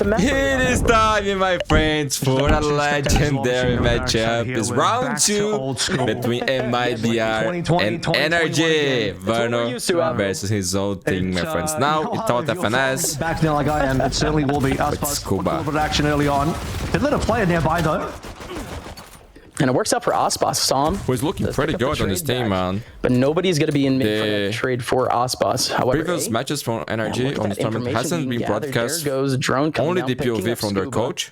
It is time, my friends, for a legendary matchup. It's round 2 between MIBR and NRG. Verno versus his old team, my friends. Now it's all FNS. Back now like I am, it certainly will be aspas. A little bit of action early on. They let a player nearby though. And it works out for aspas. Sam, who's looking pretty good on this team, man. But nobody's going to be in mid for the trade for aspas. However, previous matches from NRG on this tournament hasn't been broadcast. Only the POV from their coach.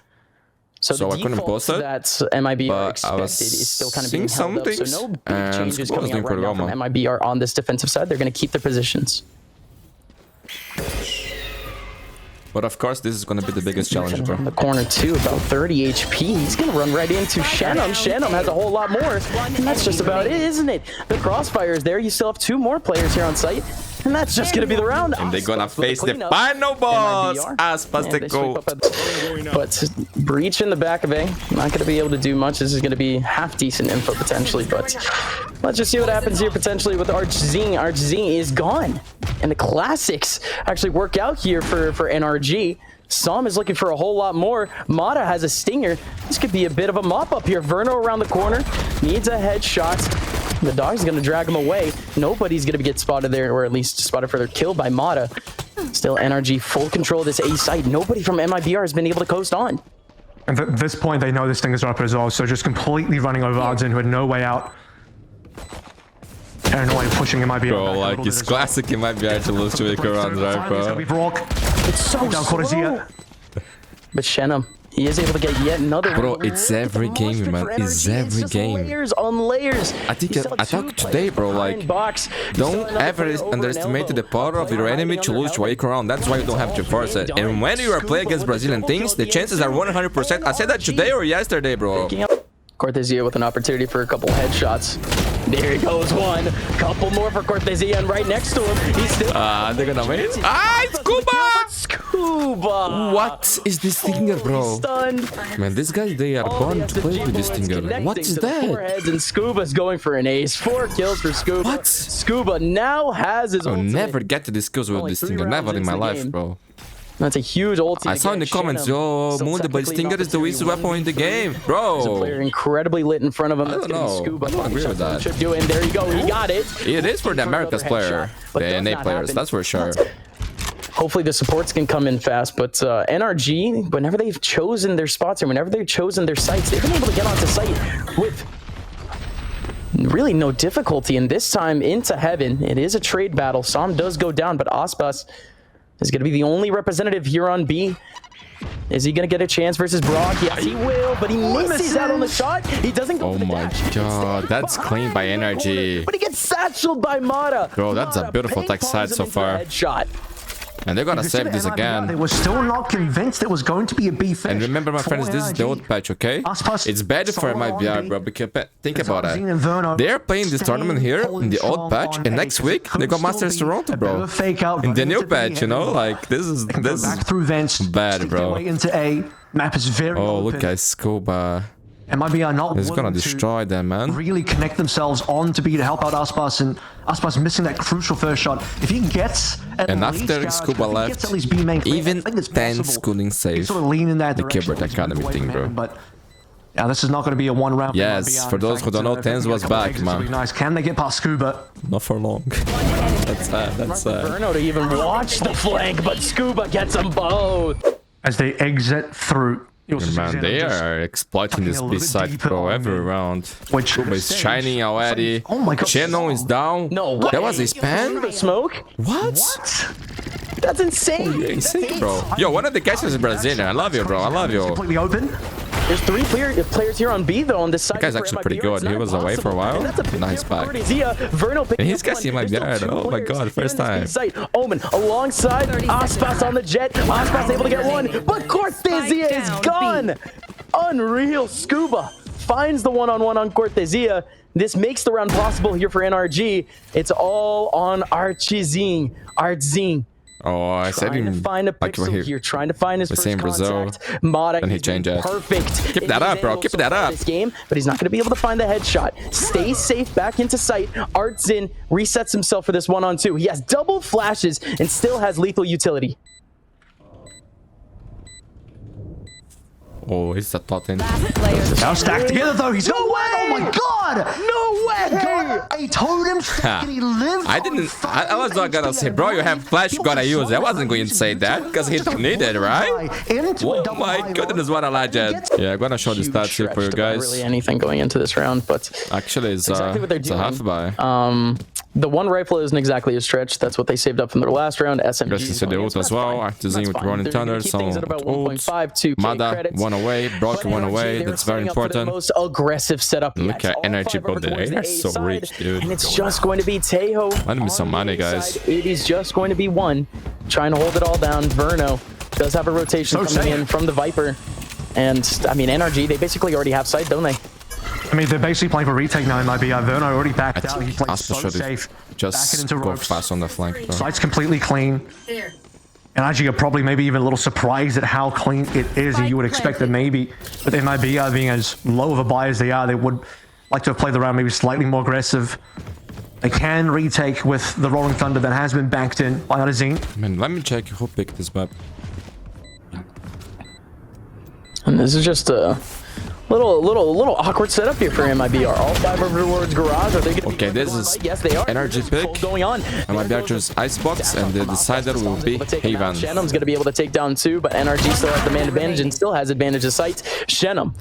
So I couldn't post it. That's MIBR expected is still kind of being held up. So no big changes coming out right now from MIBR on this defensive side. They're going to keep their positions. But of course, this is going to be the biggest challenge, bro. The corner too, about 30 HP. He's going to run right into Shannon. Shannon has a whole lot more, and that's just about it, isn't it? The crossfire is there. You still have 2 more players here on site, and that's just going to be the round. And they're going to face the final boss. Aspas the go. But breach in the back of A. Not going to be able to do much. This is going to be half decent info potentially, but let's just see what happens here potentially with ArchZing. ArchZing is gone. And the classics actually work out here for NRG. Sam is looking for a whole lot more. Mata has a stinger. This could be a bit of a mop-up here. Verno around the corner. Needs a headshot. The dog's going to drag him away. Nobody's going to get spotted there, or at least spotted for their kill by Mata. Still NRG full control of this A site. Nobody from MIBR has been able to coast on. And at this point, they know this thing is up as well, so just completely running over Ardzin, who had no way out. Paranoid pushing MIBR. Bro, like it's classic MIBR to lose to make around, right, bro? It's so slow. But Shannon, he is able to get yet another. Bro, it's every game, man. It's every game. Layers on layers. I talked today, bro. Like, don't ever underestimate the power of your enemy to lose to wake around. That's why you don't have to force it. And when you are playing against Brazilian teams, the chances are 100%. I said that today or yesterday, bro. Cortezia with an opportunity for a couple headshots. There he goes, one. Couple more for Cortezia, and right next to him, he's still. They're gonna win. Ah, Scuba! Scuba! What is this stinger, bro? Man, these guys, they are born to play with this stinger. What is that? And Scuba's going for an ace. 4 kills for Scuba. What? Scuba now has his. I'll never get to these kills with this stinger. Never in my life, bro. That's a huge ulti. I saw in the comments, yo, Mundi, but Stinger is the weakest weapon in the game, bro. There's a player incredibly lit in front of him. I don't know. I don't agree with that. And there you go. He got it. It is for the Americas player, the NA players, that's for sure. Hopefully the supports can come in fast, but NRG, whenever they've chosen their spots or whenever they've chosen their sites, they've been able to get onto site with really no difficulty. And this time into heaven, it is a trade battle. Sam does go down, but aspas is going to be the only representative here on B. Is he going to get a chance versus Brock? Yes, he will, but he misses out on the shot. He doesn't go for the dash. Oh my god, that's clean by NRG. But he gets satcheled by Mata. Bro, that's a beautiful tech side so far. Headshot. And they're gonna save this again. They were still not convinced it was going to be a B finish. And remember, my friends, this is the old patch, okay? It's bad for MIBR, bro, because think about it. They're playing this tournament here in the old patch, and next week they got Masters Toronto, bro. In the new patch, you know, like this is bad, bro. Oh, look at Scuba. MIBR not He's gonna destroy them, man. Really connect themselves on to B to help out aspas, and aspas missing that crucial first shot. If he gets and after Scuba left, even 10 schooling saves, the keyboard academy thing, bro. But yeah, this is not going to be a 1 round. Yes, for those who don't know, Tens was back, man. Nice. Can they get past Scuba? Not for long. That's sad. That's sad. Verno to even watch the flank, but Scuba gets them both as they exit through. Man, they are exploiting this B side, bro, every round. Scuba is shining already. Oh my god. Shannon is down. No, that was a span? Smoke? What? That's insane. You're insane, bro. Yo, one of the catchers is Brazilian. I love you, bro. I love you. Completely open. There's 3 players here on B, though, on this side. That guy's actually pretty good. He was away for a while. Nice back. And he's catching my beard. Oh my god, first time. Omen alongside aspas on the jet. Aspas able to get one, but Cortezia is gone. Unreal. Scuba finds the one-on-one on Cortezia. This makes the round possible here for NRG. It's all on ArchZing. Oh, I said him. Trying to find a pixel here, trying to find his first contact. Mata, then he changed it. Perfect. Keep that up, bro. Keep that up. This game, but he's not going to be able to find the headshot. Stay safe back into sight. ArchZing resets himself for this 1-on-2. He has double flashes and still has lethal utility. Oh, it's a top lane. Now stacked together though. He's no way! Oh my god! No way! A totem stack and he lived. I was not gonna say, bro, you have flash, you gotta use it. I wasn't going to say that because he needed, right? Oh my goodness, what a legend. Yeah, I'm gonna show the stats here for you guys. Really anything going into this round, but actually it's exactly what they're it's a doing. half buy. The one rifle isn't exactly a stretch. That's what they saved up from their last round. SMG. Guess the ult as well. Artisan with running thunder. Some ult. Mada one away. Brock one away. That's very important. Most aggressive setup. Look at NRG, bro. They're so rich, dude. And it's just going to be Tejo. Lend me some money, guys. It is just going to be one trying to hold it all down. Verno does have a rotation coming in from the Viper, and I mean NRG. They basically already have sight, don't they? I mean, they're basically playing for retake now in MIBR. Verno already backed out. He played so safe. Just go fast on the flank. Sight's completely clean. And actually, you're probably maybe even a little surprised at how clean it is. And you would expect that maybe, but MIBR being as low of a buy as they are, they would like to have played the round maybe slightly more aggressive. They can retake with the Rolling Thunder that has been banked in by Artisan. Man, let me check who picked this map. And this is just a little awkward setup here for MIBR. All 5 over towards garage. Are they going okay, this is yes, they are. NRG pick. Going on. MIBR chose Icebox, and the decider will be Haven. Shenum's going to be able to take down 2, but NRG still has the man advantage and still has advantage of sight. Shenum,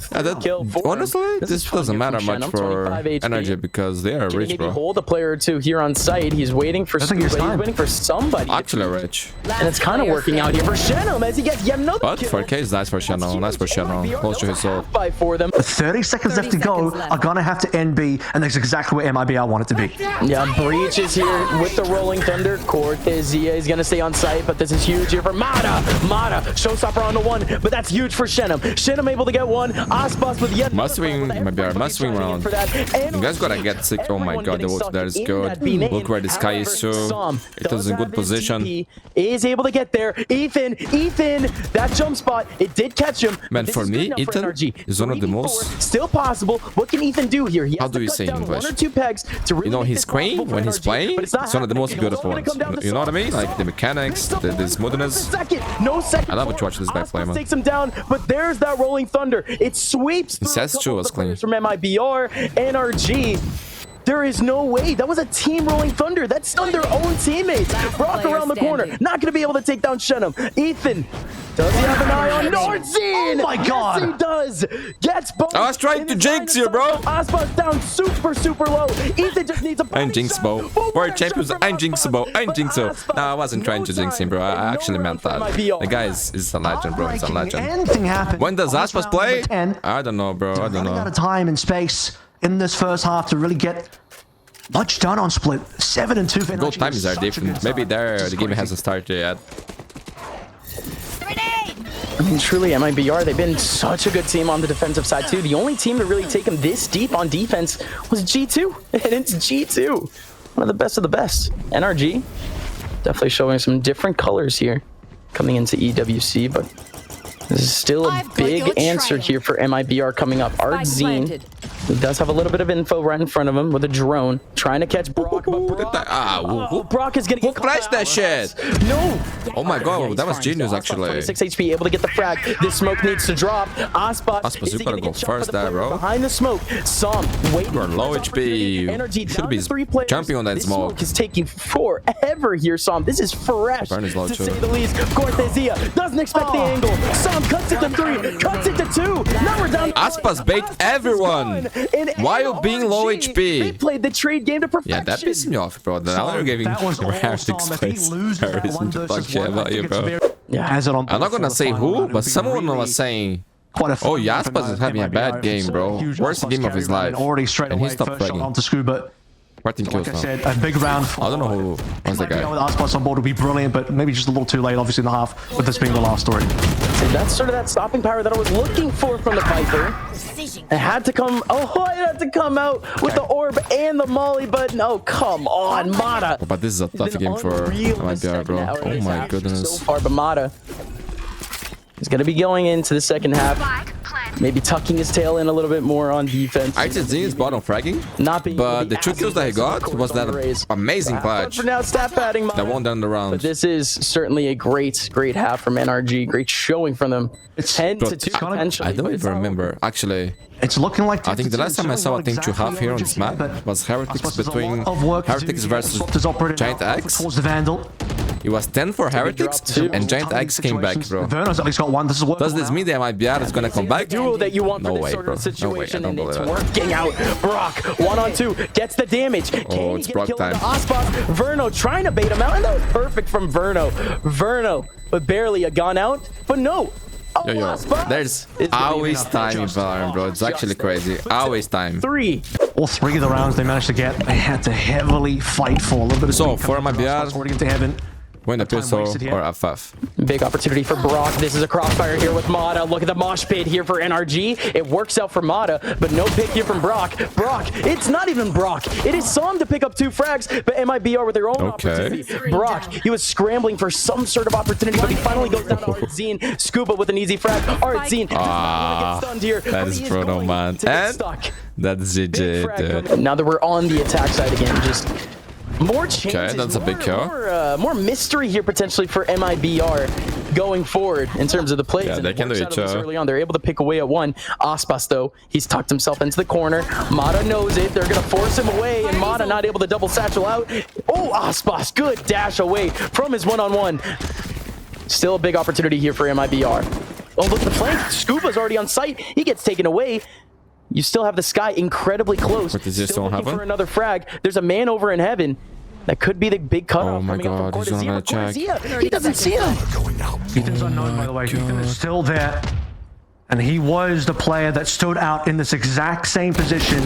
kill 4. Honestly, this doesn't matter much for NRG because they are rich, bro. Hold a player or 2 here on site. He's waiting for somebody. Actually rich. And it's kind of working out here for Shenum as he gets yet another but 4K is nice for Shenum. Nice for Shenum. Close to his soul. For them. 30 seconds left to go are gonna have to end B, and that's exactly where MIBR want it to be. Yeah, Breach is here with the Rolling Thunder. Cortezia is gonna stay on site, but this is huge here for Mada. Showstopper on the 1, but that's huge for Shenum. Shenum able to get 1. Aspas with yet must win MIBR, must win round. You guys gotta get sick. Oh my god, the ult there is good. Look where this guy is too. It was in good position. Is able to get there. Ethan, that jump spot, it did catch him. Man, for me, Ethan is one of the most... Still possible. What can Ethan do here? He has how do you say in English? 1 or 2 pegs to really, you know, his screen when he's playing, it's one of the most beautiful ones. You know what I mean? Like the mechanics, the smoothness. I love to watch this guy play, man. Takes him down, but there's that Rolling Thunder. It sweeps through says Chu was clean from MIBR, NRG. There is no way. That was a team Rolling Thunder. That stunned their own teammates. Brock around the corner. Not going to be able to take down Shenum. Ethan, does he have an eye on Nordzine? Oh my god. Yes, he does. Gets both. I was trying to jinx you, bro. Aspas down super low. Ethan just needs a body I'm jinxable. For champions, I'm jinxable. No, I wasn't trying to jinx him, bro. I actually meant that. The guy is a legend, bro. He's a legend. When does Aspas play? I don't know, bro. I don't know. Out of time and space in this first half to really get much done on split. 7-2 for goal times are different. Maybe the game hasn't started yet. I mean, truly, MIBR, they've been such a good team on the defensive side, too. The only team to really take them this deep on defense was G2. And it's G2. One of the best of the best. NRG, definitely showing some different colors here coming into EWC, but this is still a big answer here for MIBR coming up. Artzine, he does have a little bit of info right in front of him with a drone, trying to catch Brock. But Brock is gonna get flashed that shit. No. Oh my god, that was genius actually. 26 HP, able to get the frag. This smoke needs to drop. Aspas, you gotta go first there, bro. Behind the smoke, Som waiting. You're low HP. You should be jumping on that smoke. This is taking forever here, Som. This is fresh, to say the least. Cortezia doesn't expect the angle. Som cuts it to 3, cuts it to 2. Now we're down. Aspas bait everyone while being low HP. They played the trade game to perfection. Yeah, that pissed me off, bro. Now you're giving about you, bro. Yeah, I'm not gonna say who, but someone was saying, oh, Aspas is having a bad game, bro. Worst game of his life. And he stopped playing. 14 kills now. Like I said, a big round. I don't know who was the guy. With Aspas on board would be brilliant, but maybe just a little too late, obviously, in the half, with this being the last story. So that's sort of that stopping power that I was looking for from the Viper. It had to come. Oh, it had to come out with the orb and the molly, but no, come on, Mada. But this is a tough game for MIBR, bro. Oh my goodness. So far, but Mada is going to be going into the second half. maybe tucking his tail in a little bit more on defense. RGZ is bottom fragging, not being but the 2 kills that he got was that amazing clutch. For now, stat padding that won down the round. But this is certainly a great half from NRG. Great showing from them. It's 10 to 2 potentially. I don't even remember. Actually, it's looking like I think the last time I saw a thing to half here on this map was Heretics between Heretics versus Giant X. The Vandal. It was 10 for Heretics, and Giant X came back, bro. Verno's at least got one. This is Does this mean that MIBR is gonna come back? Duo that you want no for this way, sort bro. of situation, No way, I don't and it's believe it. working out. Brock, 1-on-2, gets the damage. Oh, it's Brock time. Aspas, Verno trying to bait him out, and that was perfect from Verno. Verno, but barely a gun out, but no. Oh, Yo, there's always time in Valorant, bro. It's actually crazy. Always time. 3. All 3 of the rounds they managed to get, they had to heavily fight for a little bit of So, speed for coming MIBR, towards into heaven. win a pistol or FF. Big opportunity for Brock. This is a crossfire here with Mata. Look at the mosh pit here for NRG. It works out for Mata, but no pick here from Brock. Brock, it's not even Brock. It is Sam to pick up 2 frags, but MIBR with their own opportunity. Brock, he was scrambling for some sort of opportunity, but he finally goes down to Artzine. Scuba with an easy frag. Artzine gets stunned here. That is Bruno, man. And that's GG, dude. Now that we're on the attack side again, just more changes. Okay, that's a big kill. More mystery here potentially for MIBR going forward in terms of the plays. Yeah, they can do it early on. They're able to pick away at one. Aspas, though, he's tucked himself into the corner. Mata knows it. They're going to force him away, and Mata not able to double satchel out. Oh, Aspas, good dash away from his one-on-one. Still a big opportunity here for MIBR. Oh, look, the flank. Scuba's already on site. He gets taken away. You still have the sky incredibly close. What, does this still still looking happen? for another frag. There's a man over in heaven. That could be the big cutoff. Oh my god, he's on that check. He doesn't see him. Ethan's unknown, by the way. Ethan is still there. And he was the player that stood out in this exact same position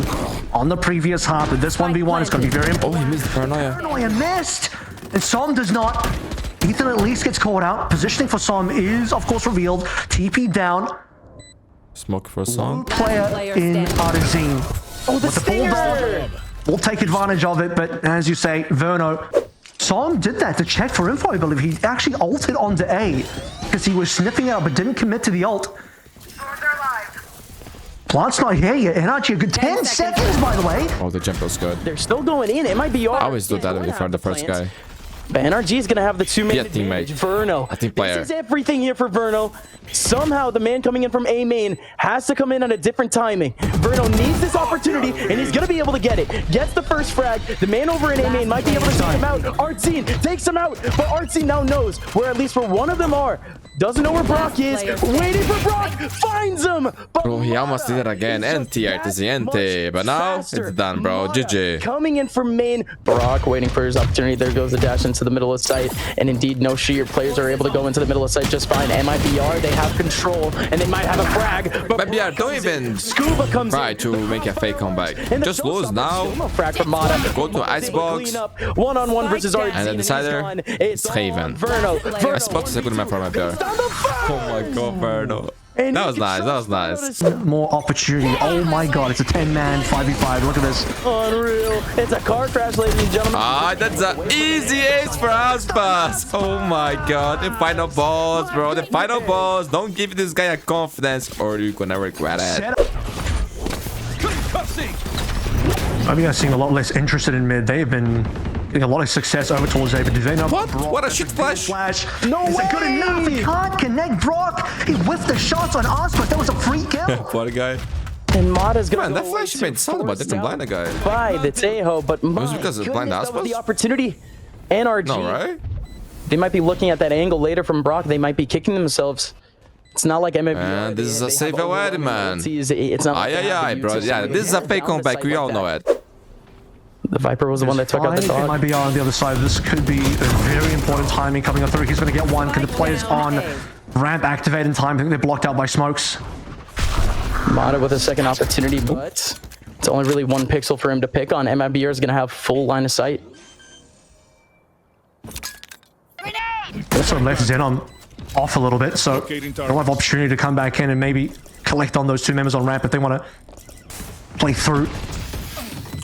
on the previous half. But this 1v1 is going to be very important. Oh, he missed the paranoia. Paranoia missed! And Som does not. Ethan at least gets caught out. Positioning for Som is, of course, revealed. TP down. Smoke for a song. Player in Artzine. Oh, the stinger! We'll take advantage of it, but as you say, Verno, Som did that to check for info, I believe. He actually ulted onto A because he was sniffing out but didn't commit to the ult. Plant's not here yet. NRG a good 10 seconds, by the way. Oh, the jump was good. They're still going in. It might be I always do that before the first guy. But NRG is going to have the 2-man advantage. Verno. I think player. This is everything here for Verno. Somehow, the man coming in from A main has to come in at a different timing. Verno needs this opportunity, and he's going to be able to get it. Gets the first frag. The man over in A main might be able to take him out. Artzine takes him out, but Artzine now knows where at least where one of them are. Doesn't know where Brock is. Waiting for Brock. Finds him. Bro, he almost did it again. NT, but now it's done, bro. GG. Coming in from main. Brock waiting for his opportunity. There goes the dash into the middle of sight. And indeed, no sheer players are able to go into the middle of sight just fine. MIBR, they have control, and they might have a frag. But MIBR, don't even Scuba comes try to make a fake comeback. Just lose now. Frag from Mata. Go to Icebox. One-on-one versus RG. And the decider, it's Raven. Verno. Icebox is a good map for MIBR. Oh my god, Verno. That was nice, that was nice. More opportunity. Oh my god, it's a 10-man 5v5. Look at this. Unreal. It's a car crash, ladies and gentlemen. Ah, that's an easy ace for Aspas. Oh my god, the final balls, bro. The final balls. Don't give this guy a confidence or you're gonna regret it. I mean, I've seen a lot less interested in mid. They've been getting a lot of success over towards A, but do they know What? What a shit flash. No Is it good enough? He can't connect Brock. He whiffed the shots on Aspas. That was a free kill. What a guy. And Mata's gonna Man, that flash made sound, but didn't blind the guy. By the Tejo, but was because it blind Aspas? the opportunity. NRG. No, right? They might be looking at that angle later from Brock. They might be kicking themselves. It's not like MIBR. Man, this is a safe away, man. It's not. Aye, bro. Yeah, this is a fake comeback. We all know it. The Viper was the one that took out the dog. MIBR on the other side. This could be a very important timing coming up through. He's going to get one. Can the players on ramp activate in time? I think they're blocked out by smokes. Mata with a second opportunity, but it's only really 1 pixel for him to pick on. MIBR is going to have full line of sight. Also left Xenon off a little bit, so they'll have opportunity to come back in and maybe collect on those 2 members on ramp if they want to play through.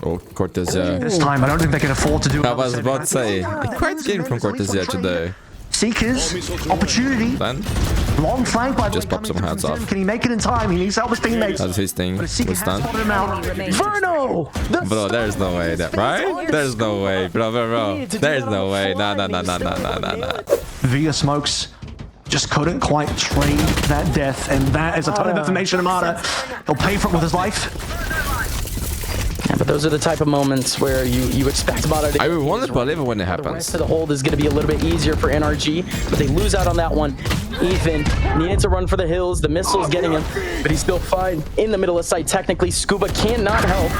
Oh, Cortez. This time, I don't think they can afford to do it. I was about to say, a quiet game from Cortez today. Seekers, opportunity. Then Long flank by Just pop some hands off. Can he make it in time? He needs to help his teammates. That's his thing. Was done. Verno! Bro, there's no way that, right? There's no way, bro. There's no way. Nah. Via smokes just couldn't quite trade that death, and that is a ton of information to Mata. He'll pay for it with his life. Yeah, but those are the type of moments where you expect Mata to... I will want to believe it when it The happens. rest of the hold is going to be a little bit easier for NRG, but they lose out on that one. Ethan needed to run for the hills. The missile's getting him, but he's still fine in the middle of sight. Technically, Scuba cannot help.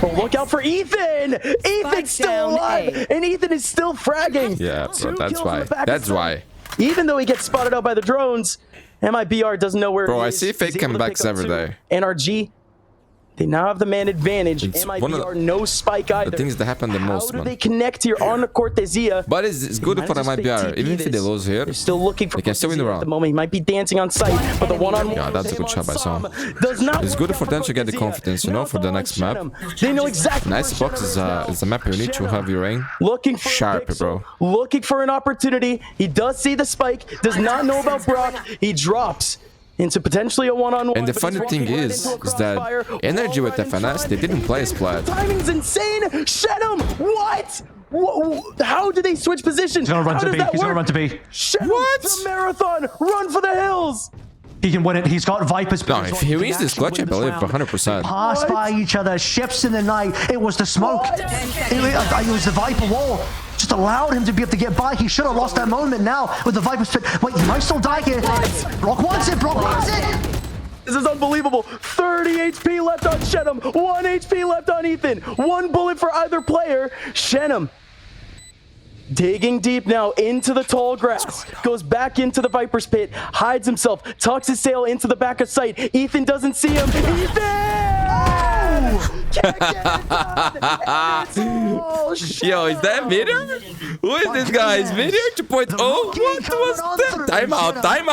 But look out for Ethan! Ethan's still alive, and Ethan is still fragging. Yeah, bro, that's why. That's why. Even though he gets spotted out by the drones, MIBR doesn't know where Bro, he I is. see fake He's able to comebacks pick up every two. day. NRG, they now have the man advantage. It's one of MIBR, no spike either. The things that happen the most, How do man. they connect here on the Cortesia? But it's good for MIBR. Even if they lose here, They're still looking for they can still win the Cortesia round. at the moment. He might be dancing on sight, but the one-on-one... Yeah, that's a good shot by Sam. Does not It's good work for out them to get the Cortesia. confidence, you know, for the next map. They know exactly Nice where box Shenum is a map you need to have your aim. looking for Sharp, a pixel, bro. looking for an opportunity. He does see the spike, does not know about Brock. He drops into potentially a one-on-one. And the but funny he's thing walking right is into a that crossfire. NRG with Wall right in FNS, front. they didn't play splat. Timing's insane. Shenum, what? How do they switch positions? He's gonna run How to does B. that He's gonna work? run to B. Shenum, What? the marathon, run for the hills. He can win it. He's got Viper's. No, if he wins this clutch, I believe 100%. Pass by each other, ships in the night. It was the smoke. It was the Viper wall. Just allowed him to be able to get by. He should have lost that moment now with the Viper spit. Wait, he might still die here. Brock wants it. Brock wants it. This is unbelievable. 30 HP left on Shenum. 1 HP left on Ethan. 1 bullet for either player. Shenum digging deep now into the tall grass. Goes back into the Viper's pit. Hides himself. Tucks his tail into the back of sight. Ethan doesn't see him. Ethan! Can't get it done. It's all Yo, is that Meteor? Who is this guy? Is Meteor 2.0? What was that? Time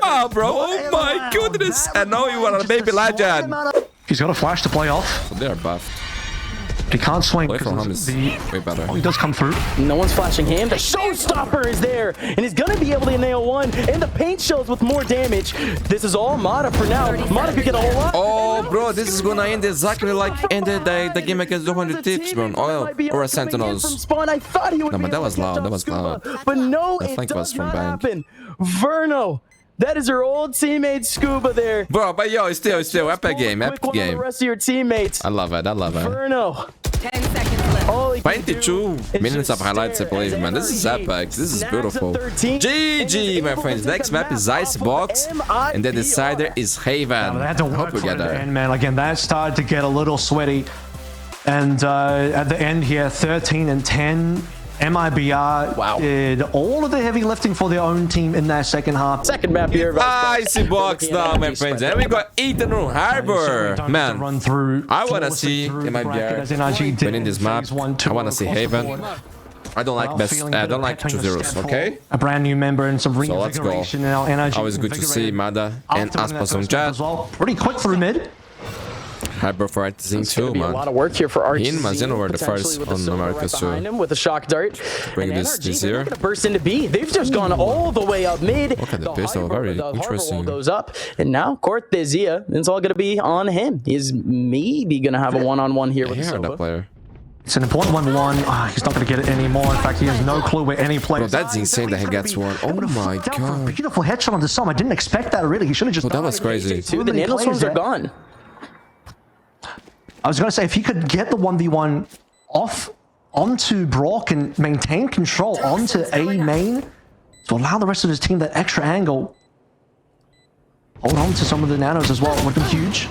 out, bro. Oh my goodness. I know you are a baby legend. He's got a flash to play off. So they are buff. He can't swing Play from him because is way better. he does come through. No one's flashing him. The showstopper is there, and he's gonna be able to nail one. And the paint shells with more damage. This is all Mata for now. Mata could get a whole lot. Oh, bro, this is gonna end exactly like ended the game against 200 tips, bro. Or a Sentinels. I thought he would No, be but that able was to get loud, down that was Scuba, loud. But no, The it flank was does from not Bank. happen. Verno, that is your old teammate Scuba there. Bro, but yo, still, epic game, Quick epic one on game. The rest of your teammates. I love it. Verno. 10 seconds left. All he can 22 do minutes is of highlights, I stare believe, as man. This is NRG epic. This is snags beautiful. a 13 GG, and my is friends. able to Next take map the is map Icebox, off of and the decider is Haven. They had to I work hope we for get it at the there. end, man. Again, that started to get a little sweaty. And at the end here, 13 and 10. MIBR did all of the heavy lifting for their own team in that second half. Second map here. Icebox now, my friends. And we got Ethan Harbor. Man, Run through I want to see MIBR winning this map. I want to see Haven. I don't like best. I don't like 2-0s. Okay. A brand new member and some So let's go. reinvigoration now. NRG Always good to see Mada and Aspas on chat. Pretty quick through mid. Harbor for Artisan too, A lot man. of work here for RTZ. He and Mazino were the first on America, so behind him with a shock dart. bring And this NRG, here. they're not gonna burst into B. They've just gone all the way up mid. Look at the pistol, very harbor interesting. wall goes up, and now Cortesia, it's all gonna be on him. He's maybe gonna have a one-on-one here with Here, that Silva. player. It's an important 1-1. He's not going to get it anymore. In fact, he has no clue where any player. Bro, that's insane that he gets one. Oh my god. Beautiful headshot on the Som. I didn't expect that really. He should have just. Oh, that was crazy. Two, the nanoswarms are gone. I was going to say, if he could get the 1v1 off onto Brock and maintain control onto A main to allow the rest of his team that extra angle. Hold on to some of the nanos as well. Would be huge.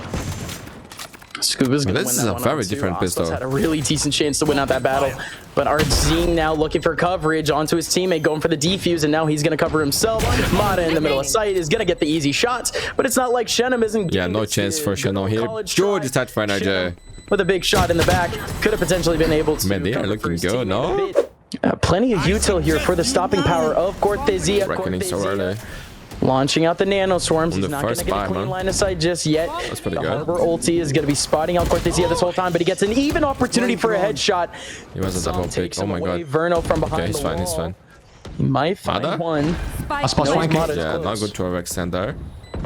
Scuba's gonna This win is that a one very on two. different Aspas pistol. had a really decent chance to win out that battle, but RTZ now looking for coverage onto his teammate, going for the defuse, and now he's gonna cover himself. Mata in the middle of sight is gonna get the easy shots, but it's not like Shenum isn't. Yeah, no chance for Shenum here. George is tight for NRG. With a big shot in the back, could have potentially been able to. Man, they are cover for looking his good, teammate no? a bit. Plenty of util here for the stopping power of Cortesia. Reckoning so early. Launching out the nano swarms. On He's the not going to first get a buy, clean man. line of sight just yet. That's pretty the good. Harbor ulti is going to be spotting out Cortesia this whole time, but he gets an even opportunity for a headshot. He was a double Some pick. takes Oh him my away. god. Verno from behind Okay, he's the fine, he's wall. fine. He might find Mada? one. Aspas flanking. Yeah, not good to overextend there.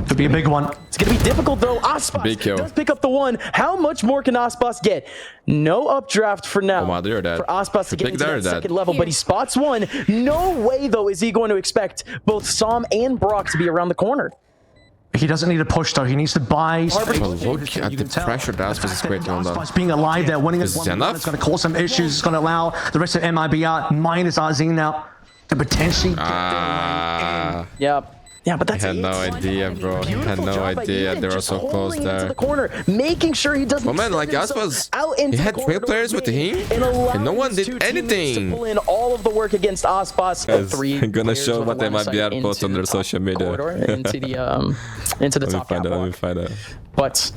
Could be a big one. It's going to be difficult, though. Aspas Big kill. does pick up the one. How much more can Aspas get? No updraft for now. Oh, Mada, you're dead. For Aspas to get into that dead. second level, but he spots one. No way, though, is he going to expect both Sam and Brock to be around the corner. He doesn't need to push, though. He needs to buy space. Well, look at the pressure that Aspas is creating on that. Being alive there, winning this Is one, enough? it's going to cause some issues. It's going to allow the rest of MIBR minus Arzine now to potentially get Yep. Yeah, but that's I had no idea, bro. I had no idea. They were so close there. The corner, making sure he doesn't. Well, man, like Aspas, he had 3 players with him, and no one did anything. To pull in all of the work against Aspas. I'm gonna show what they might be able to post on their social media. into the top catwalk. Let me find out. But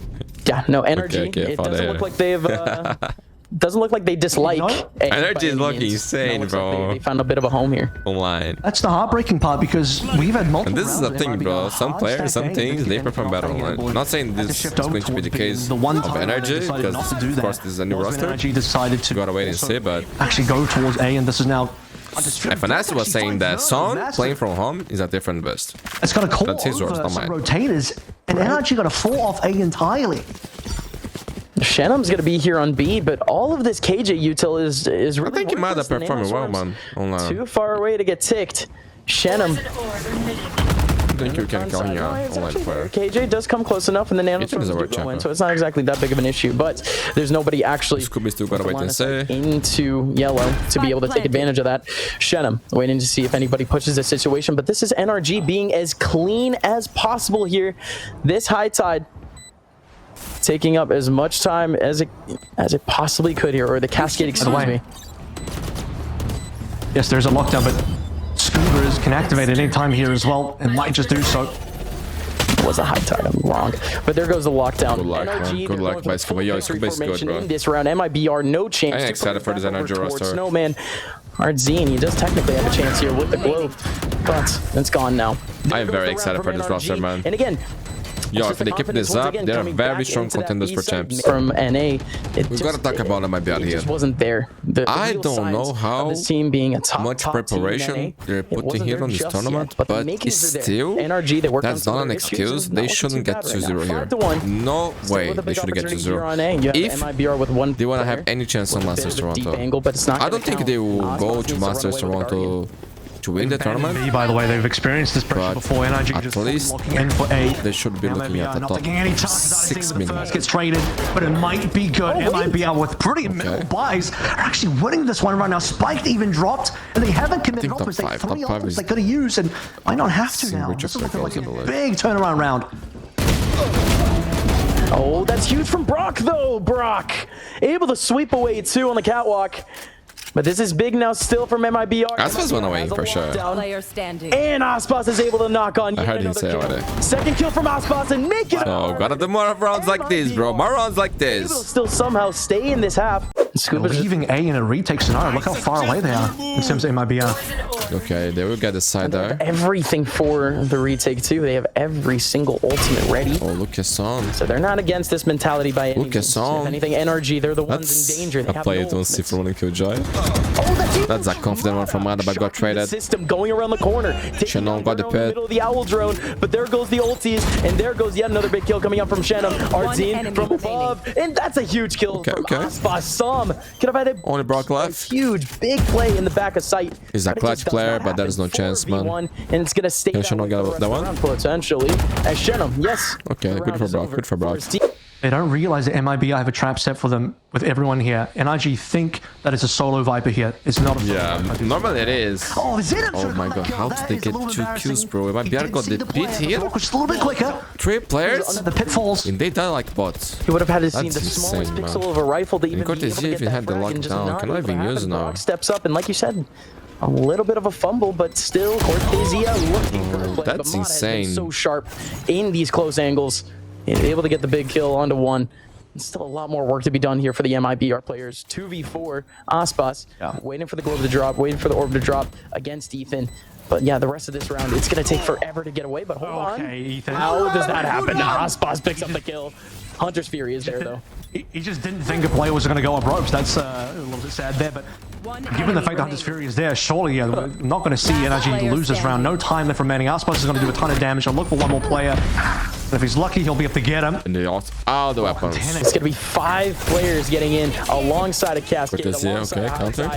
yeah, no NRG. Okay, it doesn't look like they've. Doesn't look like they dislike. NRG is looking insane, bro. They found a bit of a home here. Online. That's the heartbreaking part because we've had multiple. And this is the thing, bro. Some players, some things, they perform better online. I'm not saying this is going to be the case of NRG, because of course this is a new roster. NRG decided to Gotta wait and see, but actually go towards A, and this is now. FNS was saying that Son playing from home is a different best. It's gonna call That's his words, over not some mine. rotators, and NRG got to fall off A entirely. Shenum's gonna be here on B, but all of this KJ util is really. I think he might have performed well, man. Online. Too far away to get ticked. Shenum. I think you can call him an online player. KJ does come close enough, and the nanostorms do go in, so it's not exactly that big of an issue. But there's nobody actually. Scooby still gotta wait and see. Into yellow to be able to take advantage of that. Shenum waiting to see if anybody pushes the situation, but this is NRG being as clean as possible here. This high tide. Taking up as much time as it possibly could here, or the cascade, excuse me. Yes, there's a lockdown, but Scoobers can activate at any time here as well, and might just do so. It was a high tide, I'm wrong. But there goes the lockdown. Good luck, man. Good luck by Scuba. Yo, Scuba is good, bro. In this round, MIBR, no chance. I am excited for this NRG roster. Snowman. Arzine, he does technically have a chance here with the glove, but it's gone now. I am very excited for this roster, man. And again, yo, if they keep this up, they're very strong contenders for champs. From NA, we gotta talk about MIBR here. Just wasn't there. I don't know how this team being a much preparation they're putting here on this tournament, but it's still, NRG, that's not an excuse. They shouldn't get 2-0 here. No way they should get 2-0. If they wanna have any chance on Masters Toronto, I don't think they will go to Masters Toronto to win the tournament. B, by the way, they've experienced this pressure before. NRG at just least locking in for A. They should be looking at the top 6 minutes. Gets traded, but it might be good. MIBR with pretty minimal buys are actually winning this one right now. Spike even dropped, and they haven't committed offers. They 3 offers they could have used, and might not have to now. This is looking like a big turnaround round. Oh, that's huge from Brock, though. Brock able to sweep away 2 on the catwalk. But this is big now still from MIBR. Aspas went away for sure. And Aspas is able to knock on I heard him say already. Second kill from Aspas and make it. No, gotta do more rounds like this, bro. More rounds like this. Will still somehow stay in this half. Leaving A in a retake scenario. Look how far away they are in terms of MIBR. Okay, they will get the side there. Everything for the retake too. They have every single ultimate ready. Oh, look at Son. So they're not against this mentality by any means. Look at Son. If anything, NRG, they're the ones in danger. They a play you don't see from running Killjoy. That's a confident one from Mada, but got traded. System going around the corner. Shannon got the pit. The owl drone, but there goes the ulties, and there goes yet another big kill coming up from Shannon. Arzine from above, and that's a huge kill from Aspas. Sam could have had a only Brock left. Huge big play in the back of sight. He's a clutch player, but there is no chance, man. And it's gonna stay Can Shannon get that one? Potentially. As Shannon, yes. Okay, good for Brock. Good for Brock. They don't realize that MIBR have a trap set for them with everyone here. NRG think that it's a solo Viper here. It's not a Viper. Normally it is. Oh, is it? Oh my god, how did they get 2 kills, bro? MIBR got the beat here. Just a little bit quicker. 3 players? The pitfalls. And they die like bots. He would have had to see the smallest pixel of a rifle to even be able to get that had the lockdown. Cannot even use now. Steps up, and like you said, a little bit of a fumble, but still, Cortezia looking for a play. That's insane. So sharp in these close angles. And able to get the big kill onto 1. There's still a lot more work to be done here for the MIBR players. 2v4, Aspas, waiting for the globe to drop, waiting for the orb to drop against Ethan. But yeah, the rest of this round, it's going to take forever to get away, but hold on. Ethan. How does that happen? Aspas picks up the kill. Hunter's Fury is there, though. He just didn't think a player was going to go up ropes. That's a little bit sad there, but Given the fact that Hunter's Fury is there, surely we're not going to see NRG lose this round. No time left remaining. aspas is going to do a ton of damage. I'll look for one more player. And if he's lucky, he'll be able to get him. And they all the weapons. It's going to be 5 players getting in alongside a Cascade. Okay, counter.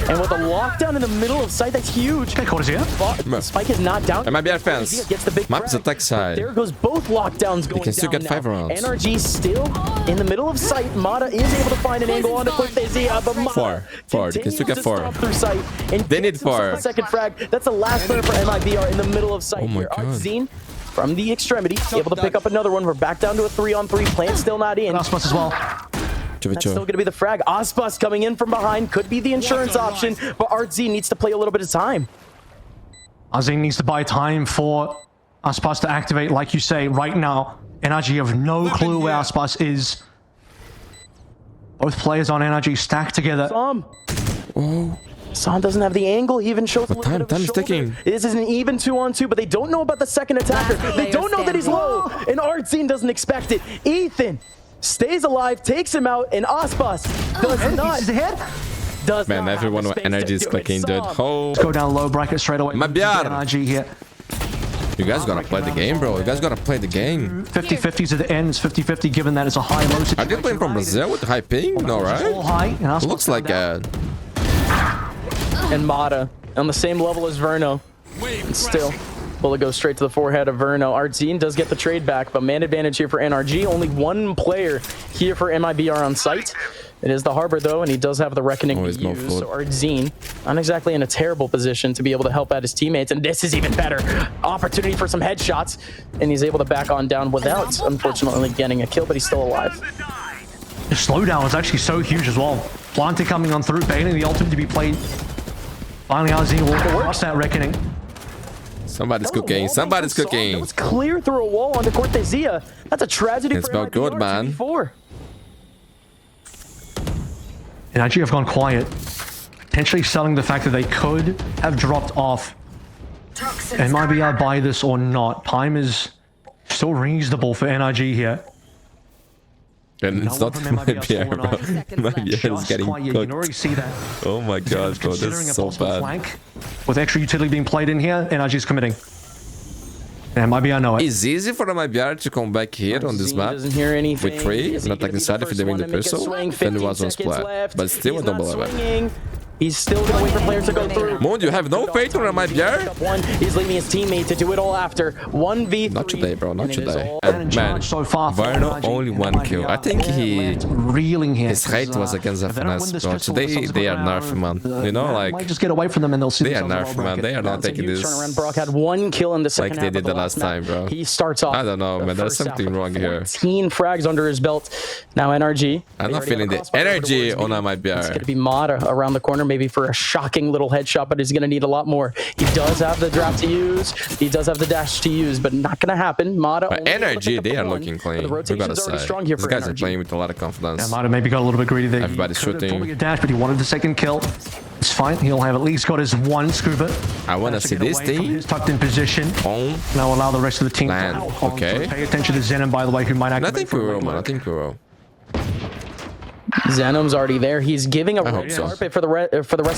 And with a lockdown in the middle of sight, that's huge. Okay, Cortezia. Spike is not down. MIBR fans. Gets the big Map's attack side. There goes both lockdowns going. They can still get 5 rounds. NRG still in the middle of sight. Mata is able to find an angle on the Qualifier, but Mata 4. They can still get 4. They need 4. Second frag. That's the last player for MIBR in the middle of sight. Oh my god. Zine from the extremity, able to pick up another one. We're back down to a 3-on-3. Plant still not in. aspas as well. That's still going to be the frag. aspas coming in from behind. Could be the insurance option, but RZ needs to play a little bit of time. RZ needs to buy time for aspas to activate, like you say, right now. NRG have no clue where aspas is. Both players on NRG stacked together. Sam doesn't have the angle. He even shows time is ticking. This is an even 2-on-2, but they don't know about the second attacker. They don't know that he's low, and Artzine doesn't expect it. Ethan stays alive, takes him out, and aspas does not. Is ahead? Does Man, not everyone with energy is clicking, dude. Oh. Let's go down low bracket straight away. MIBR. NRG here. You guys gotta play the game, bro. You guys gotta play the game. 50-50s at the end. It's 50-50 given that it's a high-low situation. Are they playing from Brazil with high ping? No, right? All high, and Looks like and Mata on the same level as Verno. And still, bullet goes straight to the forehead of Verno. Artzine does get the trade back, but man advantage here for NRG. Only 1 player here for MIBR on site. It is the Harbor, though, and he does have the Reckoning to use. So Artzine, not exactly in a terrible position to be able to help out his teammates, and this is even better. Opportunity for some headshots, and he's able to back on down without, unfortunately, getting a kill, but he's still alive. The slowdown was actually so huge as well. Planter coming on through, baiting the ultimate to be played. Finally, RZ will cross that Reckoning. Somebody's cooking. Somebody's cooking. It was clear through a wall onto Cortezia. That's a tragedy it's for about good, man. And actually have gone quiet. Potentially selling the fact that they could have dropped off. And MIBR buy this or not. Time is still reasonable for NRG here. And it's not MIBR, bro. MIBR is getting cooked. You can already see that. Oh my god, bro. This is so bad. With extra utility being played in here, NRG is committing. And MIBR know it. It's easy for the MIBR to come back here on this map with 3 and attack inside if they win the pistol. Then it was on splat. But still, I don't believe it. He's still going to wait for players to go through. Mundi, you have no faith in MIBR? He's leaving his teammate to do it all after. 1v3. Not today, bro. Not today. And man, so far Verno only 1 kill. I think his hate was against FNS, bro. Today, they are nerfed, man. You know, like... Might just get away from them and they'll see they are nerfed, man. They are not taking this... Brock had 1 kill in the second like they did the last time, bro. He starts off... I don't know, man. There's something wrong here. 14 frags under his belt. Now NRG. I'm not feeling the energy on MIBR. It's going to be Mata around the corner, maybe for a shocking little headshot, but he's going to need a lot more. He does have the drop to use. He does have the dash to use, but not going to happen. Mata. But NRG, they are looking clean. We gotta say. These guys are playing with a lot of confidence. Yeah, Mata maybe got a little bit greedy there. Everybody's shooting. Probably a dash, but he wanted the second kill. It's fine. He'll have at least got his 1 scuba. I want to see this team. He's tucked in position. Now allow the rest of the team to land. Okay. Pay attention to Zenom, by the way, who might activate. Nothing Kuro, man. Nothing Kuro. Zenom's already there. He's giving a carpet for the rest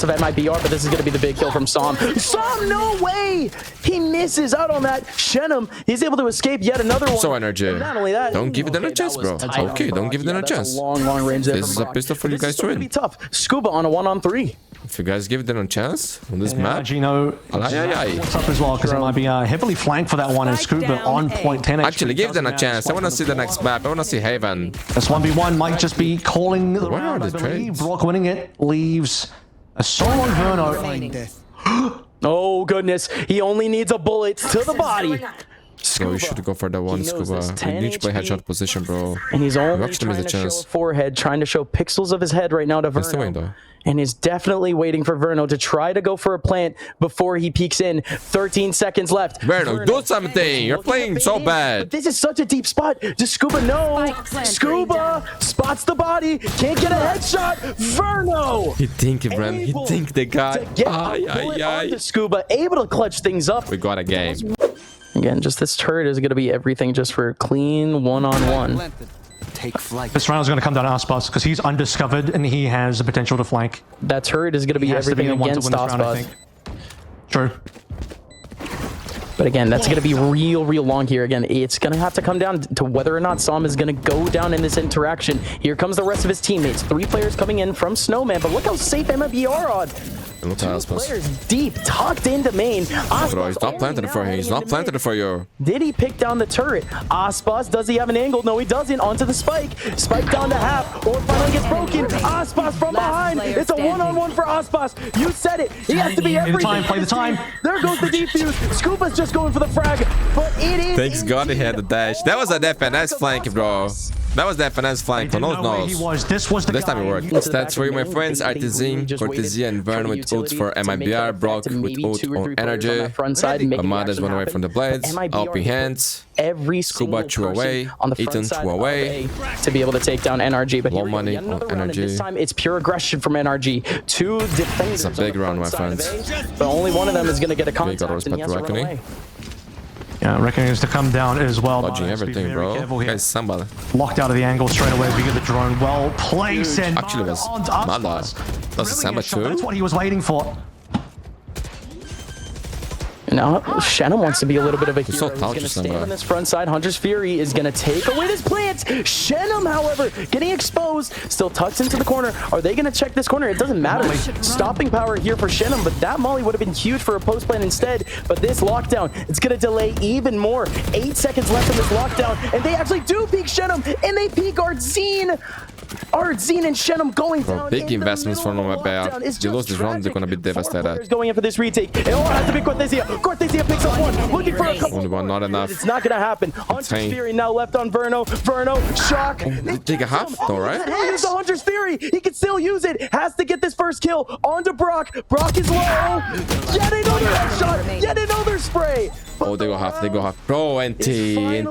of MIBR, but this is going to be the big kill from Som. Som, no way! He misses out on that. Shenum, he's able to escape yet another one. So NRG. Not only that, don't give them a chance, bro. Okay, don't give them a chance. Long range there. This is a pistol for you guys to win. Be tough. Scuba on a 1-on-3. If you guys give them a chance on this map, what's up as well, because it might be heavily flanked for that one, and Scuba on point 10. Actually, give them a chance. I want to see the next map. I want to see Haven. This 1v1 might just be calling the round, I believe. Brock winning it leaves a solo on Verno. Oh goodness, he only needs a bullet to the body. Bro, you should go for that one, Scuba. You need to play headshot position, bro. And he's only trying to show forehead, trying to show pixels of his head right now to Verno. And is definitely waiting for Verno to try to go for a plant before he peeks in. 13 seconds left. Verno, do something. You're playing so bad. But this is such a deep spot. Does Scuba know? Scuba spots the body. Can't get a headshot. Verno. He think, Bren. He think they got. Scuba able to clutch things up. We got a game. Again, just this turret is going to be everything just for clean 1-on-1. take flight. This round is going to come down to aspas because he's undiscovered and he has the potential to flank. That turret is going to be everything against aspas. True. But again, that's going to be real long here. Again, it's going to have to come down to whether or not Sam is going to go down in this interaction. Here comes the rest of his teammates. 3 players coming in from Snowman, but look how safe MIBR are on. 2 players deep, tucked into main. Bro, he's not planted for you. He's not planted for you. Did he pick down the turret? Aspas, does he have an angle? No, he doesn't. Onto the spike. Spike down to half. Or finally gets broken. Aspas from behind. It's a one-on-one for Aspas. You said it. He has to be everything. Play the time. There goes the defuse. Scuba's just going for the frag. But it is. Thanks God he had the dash. That was an FNS flank, bro. That was the FNS flank. For knows. This was the This time it worked. Stats for you, my friends. Artisan, Cortesia, and Vern with ult for MIBR. Brock with ult on NRG. Ahmad is 1 away from the blades. OP hands. Every Scuba 2 away. on the Ethan 2 away. to be able to take down NRG. But Low money on NRG. This time it's pure aggression from NRG. 2 defenders. It's a big round, my friends. But only one of them is going to get a contact. gotta respect the reckoning. Yeah, reckoning is to come down as well. Dodging everything, bro. Guys, somebody. Locked out of the angle straight away. We get the drone. Well placed. And actually, was Mala. That's a Samba too. That's what he was waiting for. Now, Shannon wants to be a little bit of a hero. So He's going to stand bro. on this front side. Hunter's Fury is going to take away this plant. Shannon, however, getting exposed. Still tucked into the corner. Are they going to check this corner? It doesn't matter. Stopping power here for Shannon, but that molly would have been huge for a post plant instead. But this lockdown, it's going to delay even more. 8 seconds left in this lockdown, and they actually do peek Shannon, and they peek Artzine. Artzine and Shannon going down. Big investments from MIBR. They lose this round, they're going to be devastated. Going in for this retake. It all has to be Cortesia. Cortesia picks up one. Looking for a couple. Only one, not enough. It's not going to happen. Hunter's Fury now left on Verno. Verno, shock. They take a half, though, right? He'll use the Hunter's Fury. He can still use it. Has to get this first kill. On to Brock. Brock is low. Yet another headshot. Yet another spray. Oh, they go half. They go half. Bro, NT.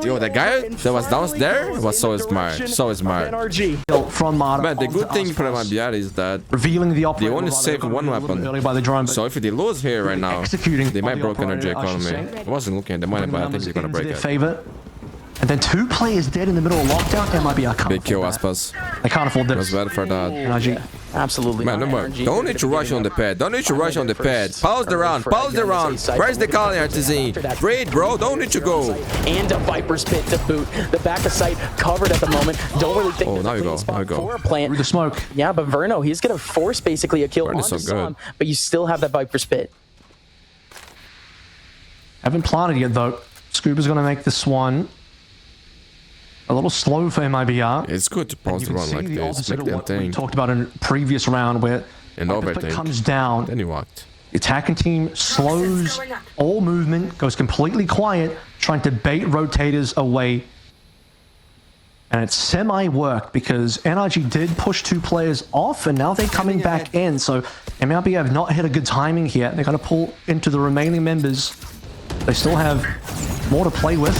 Oh, that guy that was down there was so smart. So smart. From Man, the good thing for MIBR is that revealing the they only saved one weapon. By the drone, So if they lose here right now, they might broke NRG economy. I wasn't looking at the money, but I think they're gonna break it. Favor. And then 2 players dead in the middle of lockdown. MIBR Big kill, aspas. They can't afford this. Was bad for that. NRG. Absolutely. Man, no, don't need to rush on the pad. Don't need to rush on the pad. Pause the round. Pause the round. Where's the calling, Artisan? Raid, bro. Don't need to go. And a Viper spit to boot. The back of sight covered at the moment. Don't really think. Oh, now we go. Now we go. For a plant. Through the smoke. Yeah, but Verno, he's gonna force basically a kill on so Sam, but you still have that Viper spit. Haven't planted yet though. Scuba's gonna make this one a little slow for MIBR. It's good to pause the run like this. Make them We thing. talked about in a previous round where And the overthink. split comes down. Then he walked. The attacking team slows all movement, goes completely quiet, trying to bait rotators away. And it's semi-worked because NRG did push 2 players off, and now they're coming back in. So MLB have not hit a good timing here. They're going to pull into the remaining members. They still have more to play with.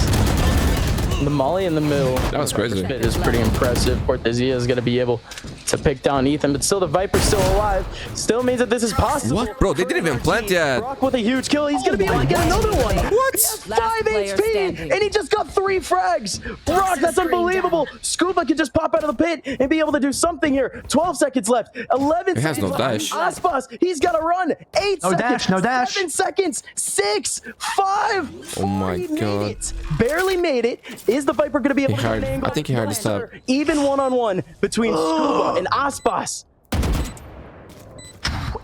The molly in the middle. That was crazy. It is pretty impressive. Cortesia is going to be able to pick down Ethan, but still the Viper's still alive. Still means that this is possible. What? Bro, they didn't even plant yet. Brock with a huge kill. He's going to be able to get another one. What? He has 5 HP, and he just got 3 frags. Brock, that's unbelievable. Scuba can just pop out of the pit and be able to do something here. 12 seconds left. 11 He has seconds no left. dash. Aspas, he's got to run. 8 No seconds. dash, no dash. 7 seconds. 6, 5. Oh my He made God. it. Barely made it. Is the Viper going to be able to hard. get an angle? I think he hard to stop. Even one-on-one between Scuba and Aspas.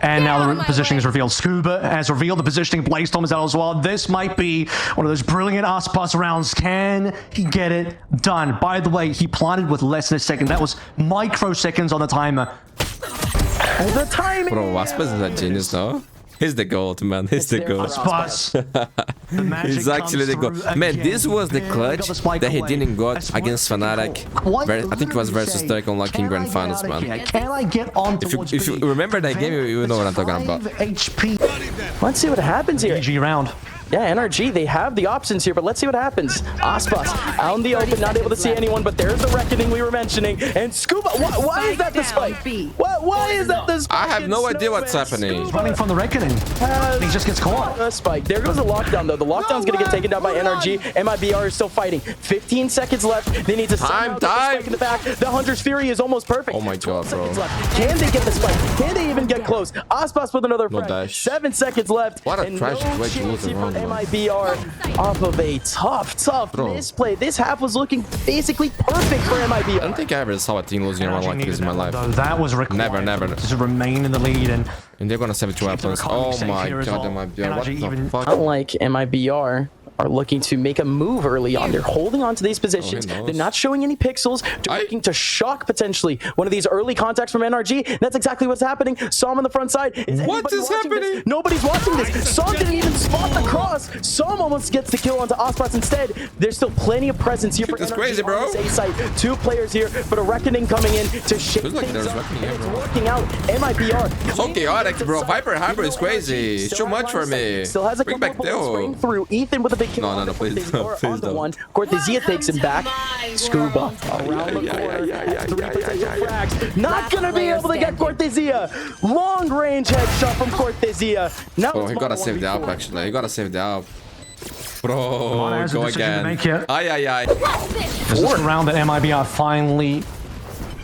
And now the positioning is revealed. Scuba has revealed the positioning. Blaze-Storm is out as well. This might be one of those brilliant aspas rounds. Can he get it done? By the way, he planted with less than a second. That was microseconds on the timer. The timing. Bro, aspas is a genius, no? He's the gold, man. He's the gold. Aspas. He's actually the gold. Man, this was the clutch that he didn't got against Fnatic. I think it was versus Turk on Locking Grand Finals, man. Can I get on If you remember that game, you know what I'm talking about. HP. Let's see what happens here. GG round. Yeah, NRG, they have the options here, but let's see what happens. Aspas out in the open, not able to see anyone, but there's the reckoning we were mentioning. And Scuba, why is that the spike? Why is that the spike? I have no idea what's happening. He's running from the reckoning. He just gets caught. A spike. There goes the lockdown, though. The lockdown's going to get taken down by NRG. MIBR is still fighting. 15 seconds left. They need to time. Get the spike in the back. The Hunter's Fury is almost perfect. Oh my god, bro. Can they get the spike? Can they even get close? Aspas with another frag. dash. 7 seconds left. What a tragic way to lose the round, man. MIBR off of a tough misplay. This half was looking basically perfect for MIBR. I don't think I ever saw a team losing a round like this in my life. That was required. Never. To remain in the lead and they're gonna 72 weapons. Oh my god, MIBR. What the fuck? Unlike MIBR are looking to make a move early on. They're holding on to these positions. They're not showing any pixels. They're looking to shock potentially one of these early contacts from NRG. That's exactly what's happening. Som on the front side. What is happening? This? Nobody's watching this. Som didn't even spot the cross. Som almost gets the kill onto Aspas instead. There's still plenty of presence here for NRG. Crazy, bro. On this A site. 2 players here, but a reckoning coming in to shake like things up. It's working out. MIBR. So chaotic, bro. Viper Hyper is crazy. It's too much for me. Still has a Bring back Theo. Through Ethan with a big kill. No, please. Please don't. Cortezia takes him back. Scuba around the corner. 3 potential frags. Not gonna be able to get Cortezia. Long range headshot from Cortezia. Now he gotta save the AWP actually. He gotta save the AWP. Bro, go again. Aye. This is the round that MIBR finally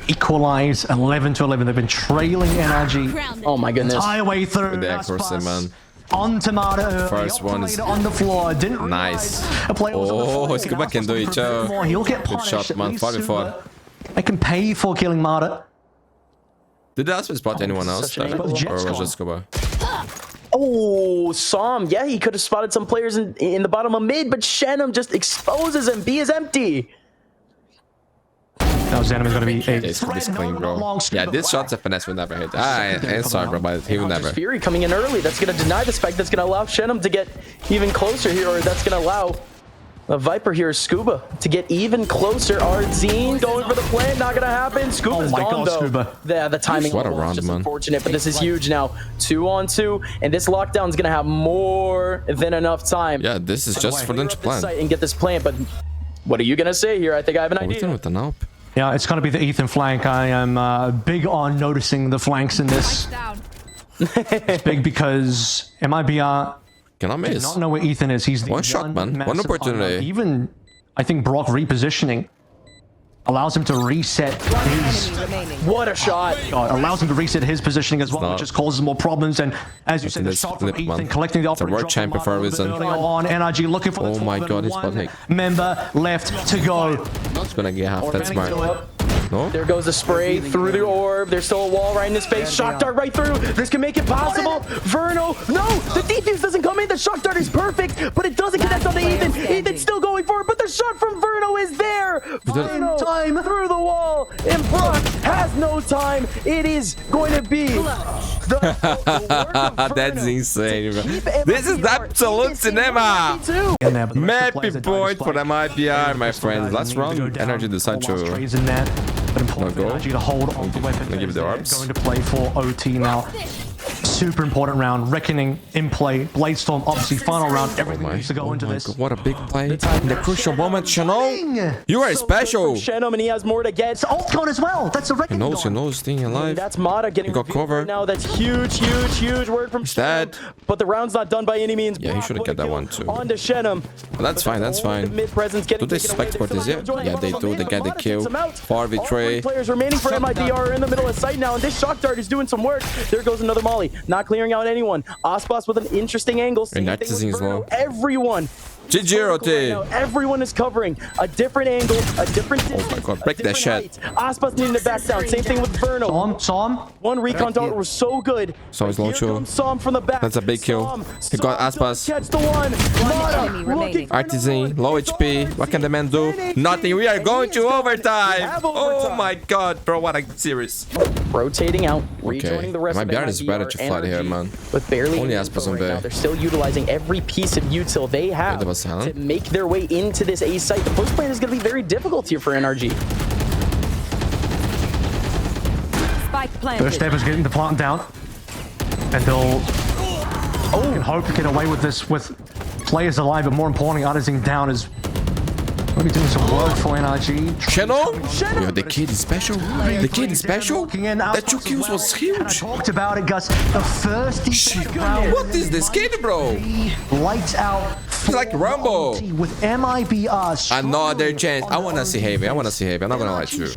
equalize 11-11. They've been trailing NRG. Oh my goodness. Entire way through. With the accuracy, man. On tomato. First one is on the floor. Didn't nice. Oh, Scuba can do it, Joe. He'll get good shot, man. 5v4. I can pay for killing Mata. Did the aspas spot anyone else there? Or was just Scuba? Oh, Som. Yeah, he could have spotted some players in the bottom of mid, but Shannon just exposes him. B is empty. Now Zenom is going to be a clean, bro. Yeah, this shot's FNS would never hit. I'm sorry, bro, but he would never. Fury coming in early. That's going to deny the spike. That's going to allow Shannon to get even closer here, or that's going to allow a Viper here, Scuba, to get even closer. Ardzine going for the plant. Not going to happen. Scuba's gone, though. Scuba. Yeah, the timing what a round, just man. Unfortunate, but this is huge now. 2-on-2, and this lockdown is going to have more than enough time. Yeah, this is just for them to plan. And get this plant, but what are you going to say here? I think I have an idea. With the AWP. Yeah, it's going to be the Ethan flank. I am big on noticing the flanks in this. It's big because MIBR cannot miss. Not know where Ethan is. He's the one shot, man. One opportunity. Even, I think Brock repositioning allows him to reset his... What a shot. God, allows him to reset his positioning as well, which just causes more problems. And as you said, the shot from Ethan collecting the opportunity. It's a world champion for a reason. On NRG looking for oh my god, he's spotting. Member left to go. It's gonna get half that smart. No? There goes the spray through the orb. There's still a wall right in his face. Shock dart right through. This can make it possible. Verno, no! The defuse doesn't come in. The shock dart is perfect, but it doesn't connect on the Ethan. Ethan's still going for it, but the shot from Verno is there. Verno time through the wall, and Brock has no time. It is going to be that's insane, bro. This is absolute cinema. Mappy point for the MIBR, my friends. Last round, NRG decided to to hold on the weapon. Give it the orbs. Going to play for OT now. Super important round. Reckoning in play. Bladestorm, obviously, final round. Everything needs to go into this. God, what a big play. In the crucial moment, Shannon. You are special. Shannon, and he has more to get. It's ult code as well. That's a reckoning. He knows, staying alive. That's Mata getting got cover. Right now. That's huge word from Shannon. But the round's not done by any means. Yeah, he shouldn't get that one too. On to Shannon. Well, that's fine. Do they suspect Cortezia? Yeah, they do. They get the kill. 4v3. Players remaining for MIBR are in the middle of sight now, and this shock dart is doing some work. There goes another molly. Not clearing out anyone. Aspas with an interesting angle. And that is low. Everyone. GG. Everyone is covering a different angle, a different distance. Oh my god, break that shit. Aspas needing to back down. Same thing with Verno. Som. One recon dart was so good. So he's low chill. Som from the back. That's a big kill. He got Aspas. Catch the one. Artisan, low HP. What can the man do? Nothing. We are going to overtime. Oh my god, bro, what a series. Rotating out, rejoining the rest of MIBR is better to fly here, man. With barely only Aspas on B. They're still utilizing every piece of util they have to make their way into this A site. The post plan is going to be very difficult here for NRG. First step is getting the plant down, and they'll can hope to get away with this with players alive, but more importantly, Arzing down is maybe doing some work for NRG. Channel? Yo, the kid is special. The kid is special. That 2 kills was huge. I talked about it, Gus. The first round. What is this kid, bro? Lights out. It's like Rumble. With MIBR. Another chance. I want to see Haven. I'm not going to lie to you.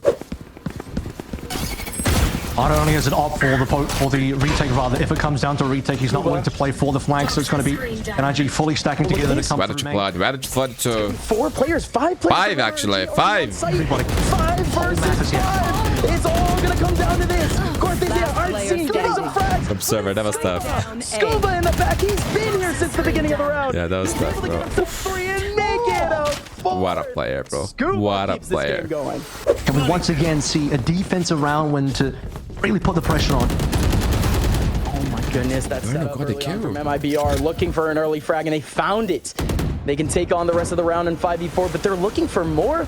Not only is it up for the retake, rather, if it comes down to retake, he's not willing to play for the flank, so it's going to be NRG fully stacking together to come through. Why did you flood to 4 players, 5 players. 5 actually, 5. Everybody. 5 versus 5. It's all going to come down to this. Cortezia, Artsy, getting some frags. Observer, that was tough. Scuba in the back. He's been here since the beginning of the round. Yeah, that was tough, bro. He's able to get up to 3 and make it out. What a player, bro. What a player. Can we once again see a defensive round win to really put the pressure on? Oh my goodness, that's set up early on from MIBR, looking for an early frag, and they found it. They can take on the rest of the round in 5v4, but they're looking for more.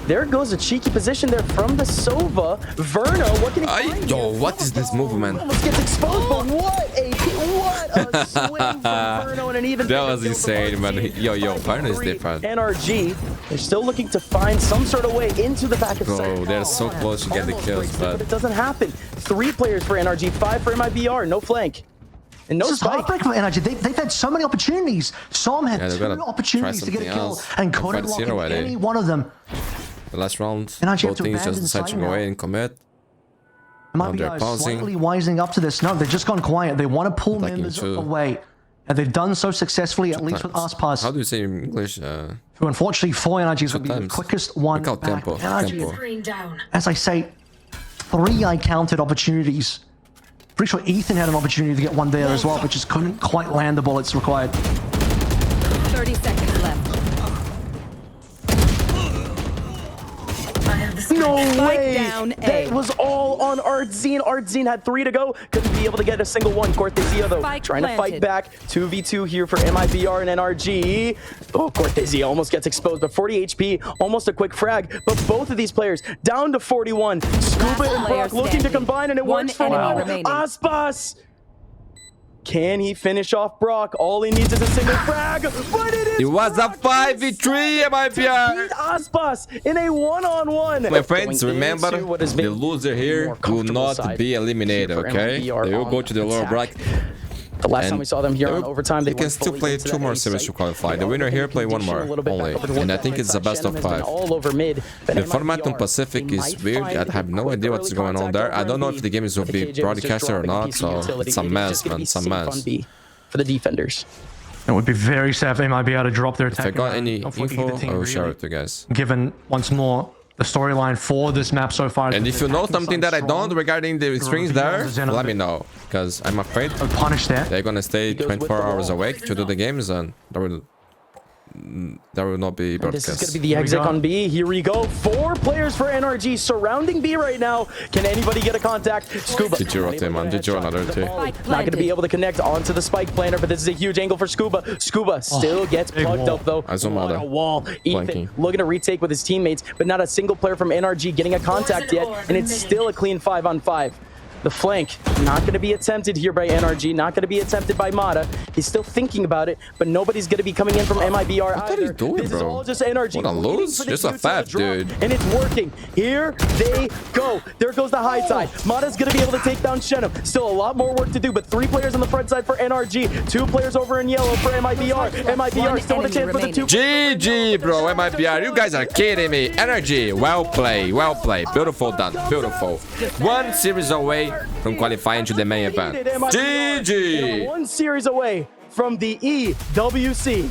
There goes a cheeky position there from the Sova. Verno, what can he find? Yo, what is this movement? Almost gets exposed, but what a swing from Verno, and an even that was insane, man. Yo, Verno is different. NRG, they're still looking to find some sort of way into the back of the Bro, they're so close to get the kills, but it doesn't happen. 3 players for NRG, 5 for MIBR, no flank. And no spike. For NRG. They've had so many opportunities. Som had 2 opportunities to get a kill and couldn't lock in any one of them. The last round, both teams just decide to go away and commit. MIBR is slightly wising up to this. No, they've just gone quiet. They want to pull members away. And they've done so successfully, at least with aspas. How do you say in English? Who unfortunately for NRG would be the quickest one back. Tempo. As I say, 3 I counted opportunities. Pretty sure Ethan had an opportunity to get one there as well, but just couldn't quite land the bullets required. 30 seconds left. No way! That was all on Artzine. Artzine had 3 to go. Couldn't be able to get a single one. Cortezia, though, trying to fight back. 2v2 here for MIBR and NRG. Oh, Cortezia almost gets exposed, but 40 HP, almost a quick frag. But both of these players down to 41. Scuba and Brock looking to combine, and it works for one. Aspas! Can he finish off Brock? All he needs is a single frag, but it was a 5v3, MIBR. Aspas in a one-on-one. My friends, remember, the loser here will not be eliminated, okay? They will go to the lower bracket. The last time we saw them here on overtime, they can still play 2 more series to qualify. The winner here play 1 more only, and I think it's a best of 5. All over mid. The format on Pacific is weird. I have no idea what's going on there. I don't know if the game is will be broadcasted or not, so it's a mess, man. It's a mess. For the defenders. It would be very sad if they might be able to drop their attack. If I got any info, I will share it to you guys. Given once more the storyline for this map so far. And if you know something that I don't regarding the strings there, let me know, because I'm afraid they're gonna stay 24 hours awake to do the games, and there will not be broadcast. This is going to be the exit on B. Here we go. 4 players for NRG surrounding B right now. Can anybody get a contact? Scuba. Did you rotate, man? Did you another 2? Not going to be able to connect onto the spike planter, but this is a huge angle for Scuba. Scuba still gets plugged up, though. What a wall. Ethan looking to retake with his teammates, but not a single player from NRG getting a contact yet, and it's still a clean 5-on-5. The flank not going to be attempted here by NRG, not going to be attempted by Mata. He's still thinking about it, but nobody's going to be coming in from MIBR either. What are you doing, this is all just NRG. What a lose? Just a fat, dude. And it's working. Here they go. There goes the high side. Mata's going to be able to take down Shenum. Still a lot more work to do, but 3 players on the front side for NRG. 2 players over in yellow for MIBR. MIBR still with a chance for the 2. GG, bro. MIBR, you guys are kidding me. NRG, well played, well played. Beautiful done, beautiful. 1 series away from qualifying to the main event. GG! 1 series away from the EWC.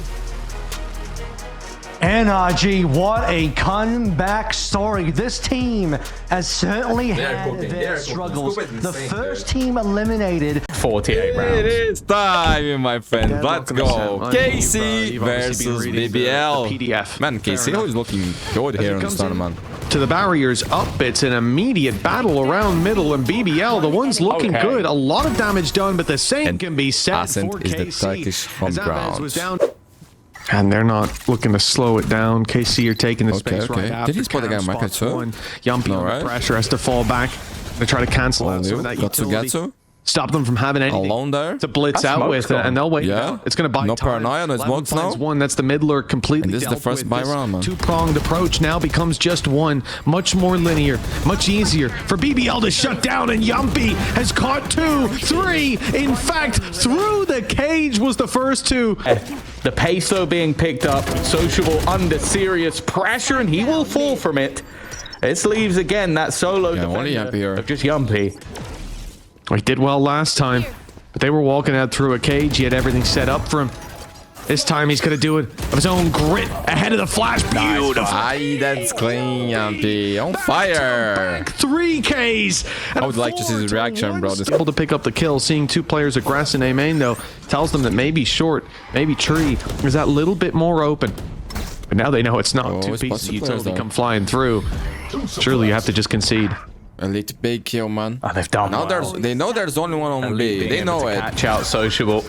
NRG, what a comeback story. This team has certainly had their struggles. The first team eliminated. 48 rounds. It is time, my friend. Let's go. KC versus BBL. Man, KC is looking good here in this tournament. To the barriers up, it's an immediate battle around middle, and BBL, the one's looking good. A lot of damage done, but the same can be said for is the Turkish home ground. And they're not looking to slow it down. KC are taking the space right after. Did he spot the guy Market too? Yumpy under pressure has to fall back. They try to cancel out some of that utility. Gatsu? stop them from having anything alone there to blitz out with, and they'll wait. Yeah, it's going to buy no time. paranoia, no smokes now. One, that's the middler completely. And this is the first buy round, man. Two-pronged approach now becomes just one, much more linear, much easier for BBL to shut down, and Yumpy has caught 2, 3. In fact, through the cage was the first 2. The peso being picked up, Sociable under serious pressure, and he will fall from it. This leaves again that solo defender of just Yumpy. He did well last time, but they were walking out through a cage. He had everything set up for him. This time he's going to do it of his own grit ahead of the flash. Beautiful. Aye, that's clean, Yumpy. On fire. 3Ks. I would like to see his reaction, bro. Able to pick up the kill. Seeing 2 players aggress in A main, though, tells them that maybe short, maybe tree is that little bit more open. But now they know it's not. 2 pieces of utility come flying through. Surely you have to just concede. Elite big kill, man. Oh, they've done now well. They know there's only one on B. They know it. Catch out Sociable.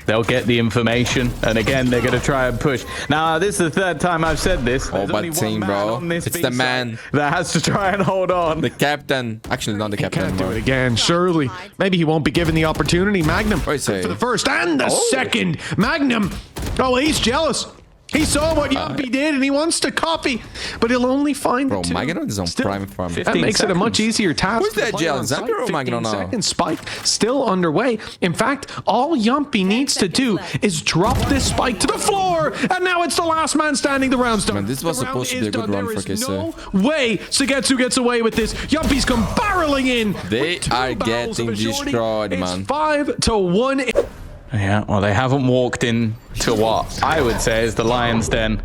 They'll get the information, and again they're going to try and push. Now this is the 3rd time I've said this. Oh, but team, bro, it's the man that has to try and hold on. The captain, actually not the captain. Can't do it again. Surely, maybe he won't be given the opportunity. Magnum for say? the first and the second. Magnum. Oh, he's jealous. He saw what Yumpy did, and he wants to copy, but he'll only find bro, the 2. Magnum is on prime farm. That makes it a much easier task. Who's that, Alexander or Magnum now? Second spike still underway. In fact, all Yumpy needs to do is drop this spike to the floor, and now it's the last man standing. The round's done. Man, this was supposed to be a good run for KC. No way Sugetsu gets away with this. Yumpy's come barreling in. They are getting destroyed, man. It's 5-1. Yeah, well, they haven't walked in to what I would say is the Lion's Den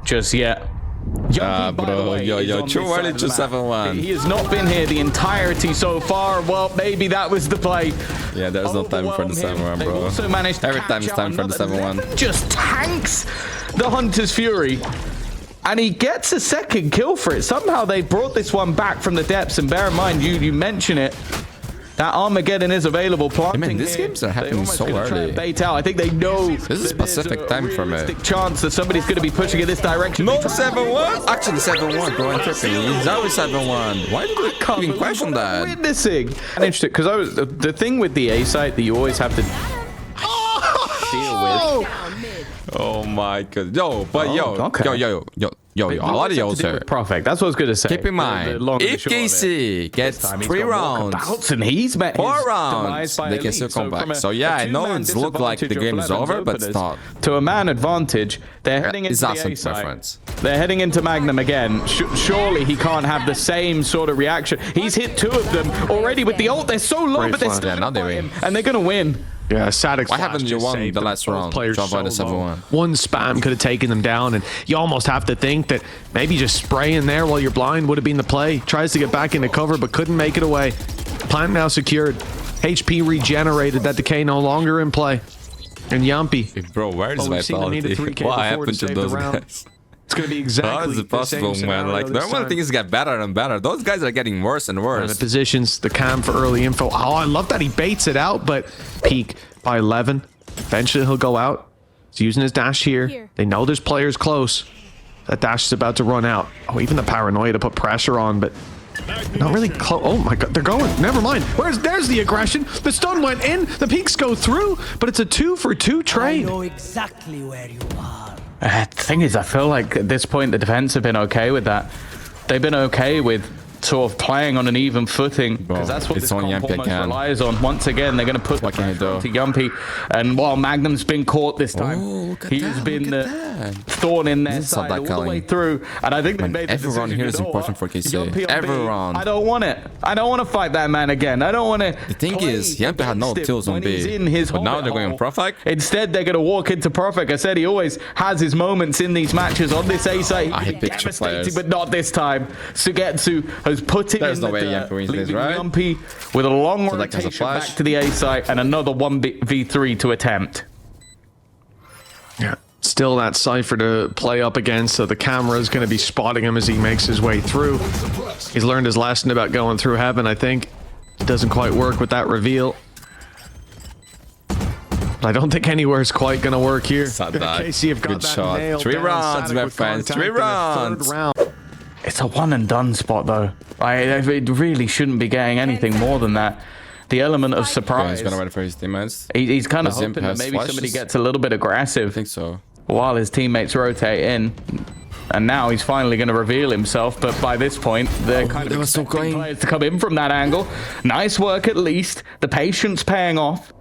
just yet. Bro, yo, too early to 7-1. He has not been here the entirety so far. Well, maybe that was the play. Yeah, there's no time for the 7-1, bro. Also managed to every time it's time for the 7-1. Just tanks the Hunter's Fury. And he gets a second kill for it. Somehow they brought this one back from the depths. And bear in mind, you mention it. That Armageddon is available. Planting man, these games are happening so early. Bait out. I think they know this is Pacific time for me. Chance that somebody's going to be pushing in this direction. No 7-1. Actually 7-1, bro. I'm tripping. He's always 7-1. Why did we even question that? Witnessing. And interesting because the thing with the A site that you always have to deal with. Oh my god. Yo, but yo, a lot of y'all here. Perfect. That's what I was going to say. Keep in mind, if KC gets 3 rounds, and he's met 4 rounds, they can still come back. So yeah, I know it's looked like the game is over, but it's not. To a man advantage, they're heading into the A site. They're heading into Magnum again. Surely he can't have the same sort of reaction. He's hit 2 of them already with the ult. They're so low, but they're still now they win. And they're going to win. Yeah, Sadix. Why haven't you won the last round? Players so 7-1. One spam could have taken them down, and you almost have to think that maybe just spraying there while you're blind would have been the play. Tries to get back into cover, but couldn't make it away. Plant now secured. HP regenerated. That decay no longer in play. And Yumpy. Bro, where is Vitality? What happened to those guys? It's going to be exactly how is it possible, man? Like, normal things get better and better. Those guys are getting worse and worse. The positions, the cam for early info. Oh, I love that he baits it out, but peak by 11. Eventually, he'll go out. He's using his dash here. They know there's players close. That dash is about to run out. Oh, even the paranoia to put pressure on, but not really close. Oh my god, they're going. Never mind. There's the aggression. The stun went in. The peaks go through, but it's a 2-for-2 trade. I know exactly where you are. The thing is, I feel like at this point the defense have been okay with that. They've been okay with sort of playing on an even footing, because that's what this comp almost relies on. Once again, they're going to put the pressure onto Yumpy, and while Magnum's been caught this time, he's been the thorn in their side all the way through, and I think they made the everyone here is important for KC. Everyone. I don't want it. I don't want to fight that man again. I don't want to. The thing is, Yumpy had no tills on B, but now they're going on Perfect. Instead, they're going to walk into Perfect. I said he always has his moments in these matches on this A site. I hit picture players, but not this time. Sugetsu has put it in the way Yumpy wins this, right? Yumpy with a long rotation back to the A site and another 1v3 to attempt. Yeah, still that Cypher to play up against, so the camera is going to be spotting him as he makes his way through. He's learned his lesson about going through heaven, I think. It doesn't quite work with that reveal. But I don't think anywhere is quite going to work here. KC have got good shot. 3 rounds, my friends. 3 rounds. It's a one and done spot though. It really shouldn't be getting anything more than that. the element of surprise. He's gonna wait for his teammates. He's kind of Zimp hoping that has maybe somebody flashes. gets a little bit aggressive. I think so. While his teammates rotate in. And now he's finally going to reveal himself, but by this point, they're kind of expecting players to come in from that angle. Nice work at least. The patience paying off.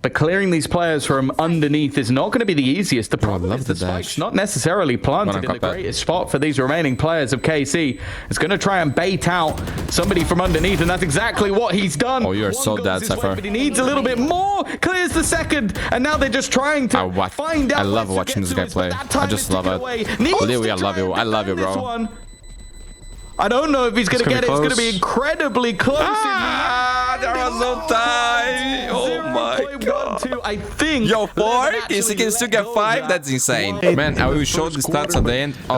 But clearing these players from underneath is not going to be the easiest. The problem is the spike's not necessarily planted in the greatest spot for these remaining players of KC. It's going to try and bait out somebody from underneath, and that's exactly what he's done. Oh, you're so dead, Cypher. But he needs a little bit more. Clears the second, and now they're just trying to find out. I love watching this guy play. I just love it. Louis, I love you. I love you, bro. I don't know if he's going to get it. It's going to be incredibly close. There was no time. Oh my god. I think. Yo, 4? He can still get 5? That's insane. Man, I will show the stats at the end of